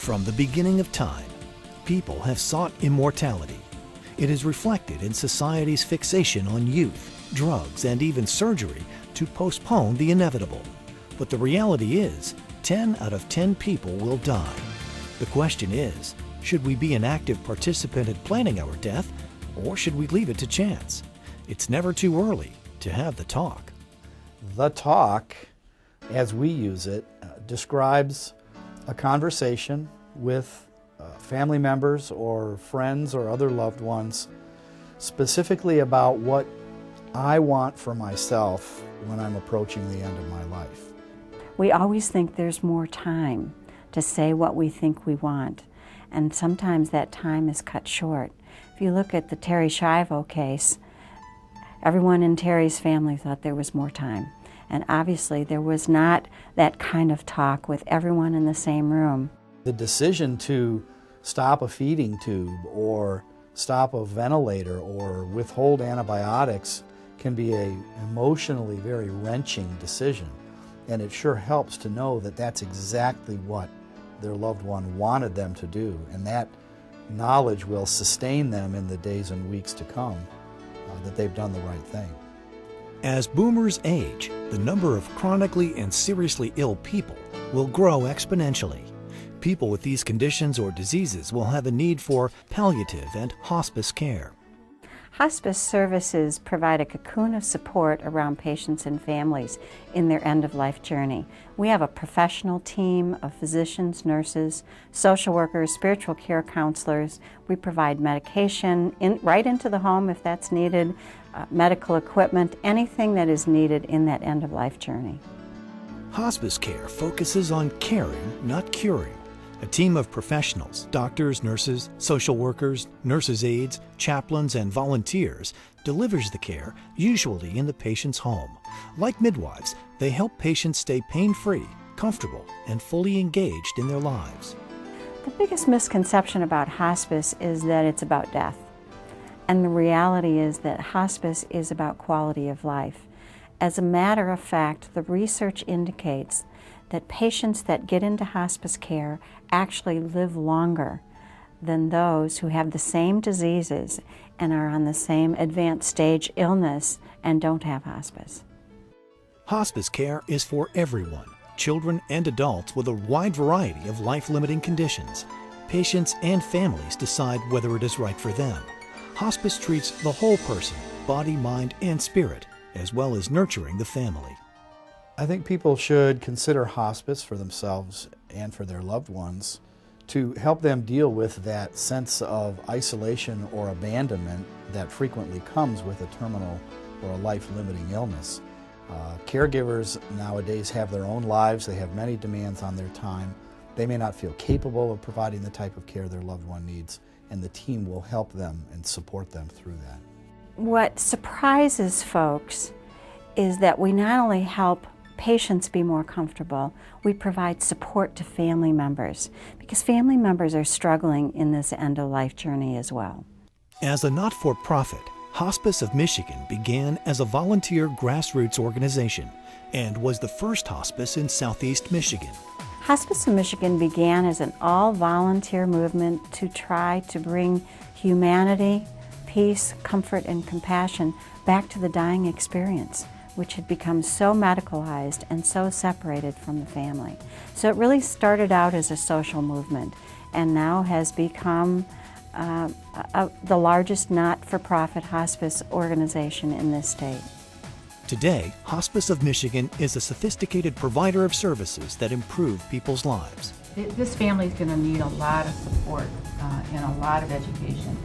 From the beginning of time, people have sought immortality. It is reflected in society's fixation on youth, drugs, and even surgery to postpone the inevitable. But the reality is, 10 out of 10 people will die. The question is, should we be an active participant in planning our death, or should we leave it to chance? It's never too early to have the talk. The talk, as we use it, describes a conversation with family members or friends or other loved ones, specifically about what I want for myself when I'm approaching the end of my life. We always think there's more time to say what we think we want, and sometimes that time is cut short. If you look at the Terry Schiavo case, everyone in Terry's family thought there was more time. And obviously there was not that kind of talk with everyone in the same room. The decision to stop a feeding tube or stop a ventilator or withhold antibiotics can be an emotionally very wrenching decision. And it sure helps to know that that's exactly what their loved one wanted them to do. And that knowledge will sustain them in the days and weeks to come, that they've done the right thing. As boomers age, the number of chronically and seriously ill people will grow exponentially. People with these conditions or diseases will have a need for palliative and hospice care. Hospice services provide a cocoon of support around patients and families in their end-of-life journey. We have a professional team of physicians, nurses, social workers, spiritual care counselors. We provide medication right into the home if that's needed, medical equipment, anything that is needed in that end-of-life journey. Hospice care focuses on caring, not curing. A team of professionals, doctors, nurses, social workers, nurses' aides, chaplains, and volunteers delivers the care, usually in the patient's home. Like midwives, they help patients stay pain-free, comfortable, and fully engaged in their lives. The biggest misconception about hospice is that it's about death. And the reality is that hospice is about quality of life. As a matter of fact, the research indicates that patients that get into hospice care actually live longer than those who have the same diseases and are on the same advanced stage illness and don't have hospice. Hospice care is for everyone, children and adults with a wide variety of life-limiting conditions. Patients and families decide whether it is right for them. Hospice treats the whole person, body, mind, and spirit, as well as nurturing the family. I think people should consider hospice for themselves and for their loved ones to help them deal with that sense of isolation or abandonment that frequently comes with a terminal or a life-limiting illness. Caregivers nowadays have their own lives. They have many demands on their time. They may not feel capable of providing the type of care their loved one needs, and the team will help them and support them through that. What surprises folks is that we not only help patients be more comfortable, we provide support to family members, because family members are struggling in this end-of-life journey as well. As a not-for-profit, Hospice of Michigan began as a volunteer grassroots organization and was the first hospice in Southeast Michigan. Hospice of Michigan began as an all-volunteer movement to try to bring humanity, peace, comfort, and compassion back to the dying experience, which had become so medicalized and so separated from the family. So it really started out as a social movement and now has become the largest not-for-profit hospice organization in this state. Today, Hospice of Michigan is a sophisticated provider of services that improve people's lives. This family is going to need a lot of support and a lot of education.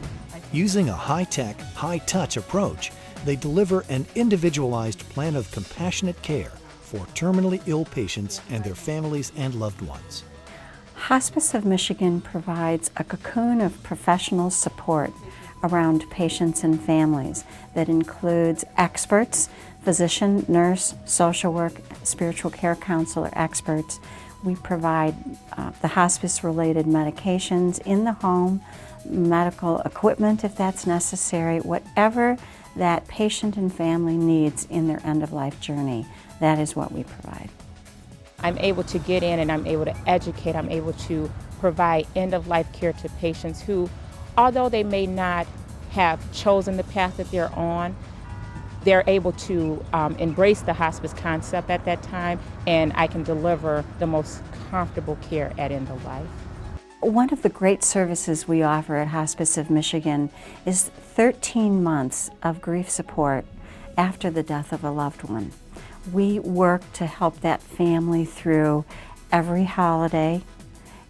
Using a high-tech, high-touch approach, they deliver an individualized plan of compassionate care for terminally ill patients and their families and loved ones. Hospice of Michigan provides a cocoon of professional support around patients and families that includes experts, physician, nurse, social work, spiritual care counselor experts. We provide the hospice-related medications in the home, medical equipment if that's necessary, whatever that patient and family needs in their end-of-life journey. That is what we provide. I'm able to get in and I'm able to educate, I'm able to provide end-of-life care to patients who, although they may not have chosen the path that they're on, they're able to embrace the hospice concept at that time, and I can deliver the most comfortable care at end of life. One of the great services we offer at Hospice of Michigan is 13 months of grief support after the death of a loved one. We work to help that family through every holiday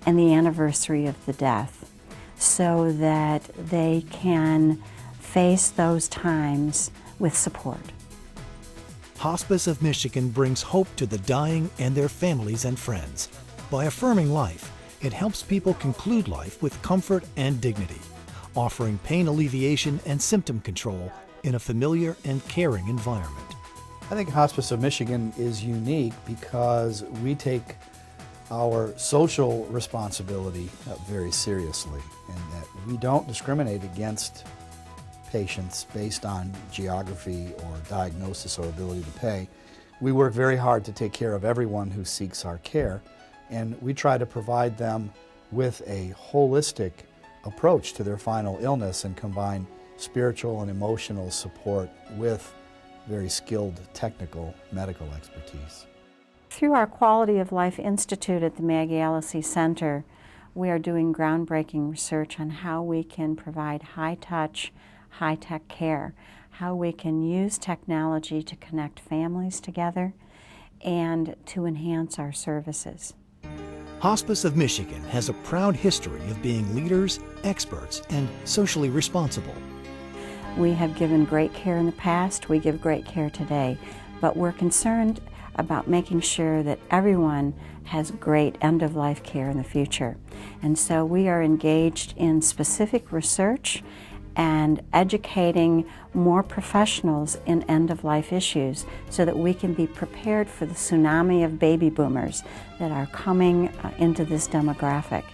and the anniversary of the death so that they can face those times with support. Hospice of Michigan brings hope to the dying and their families and friends. By affirming life, it helps people conclude life with comfort and dignity, offering pain alleviation and symptom control in a familiar and caring environment. I think Hospice of Michigan is unique because we take our social responsibility very seriously, and that we don't discriminate against patients based on geography or diagnosis or ability to pay. We work very hard to take care of everyone who seeks our care, and we try to provide them with a holistic approach to their final illness and combine spiritual and emotional support with very skilled technical medical expertise. Through our Quality of Life Institute at the Maggie Allison Center, we are doing groundbreaking research on how we can provide high-touch, high-tech care, how we can use technology to connect families together and to enhance our services. Hospice of Michigan has a proud history of being leaders, experts, and socially responsible. We have given great care in the past, we give great care today, but we're concerned about making sure that everyone has great end-of-life care in the future. And so we are engaged in specific research and educating more professionals in end-of-life issues so that we can be prepared for the tsunami of baby boomers that are coming into this demographic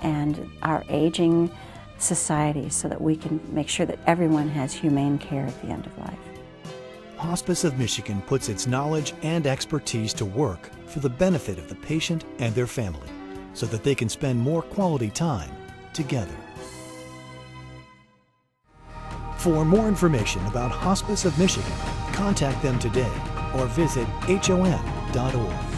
and our aging society so that we can make sure that everyone has humane care at the end of life. Hospice of Michigan puts its knowledge and expertise to work for the benefit of the patient and their family so that they can spend more quality time together. For more information about Hospice of Michigan, contact them today or visit hom.org.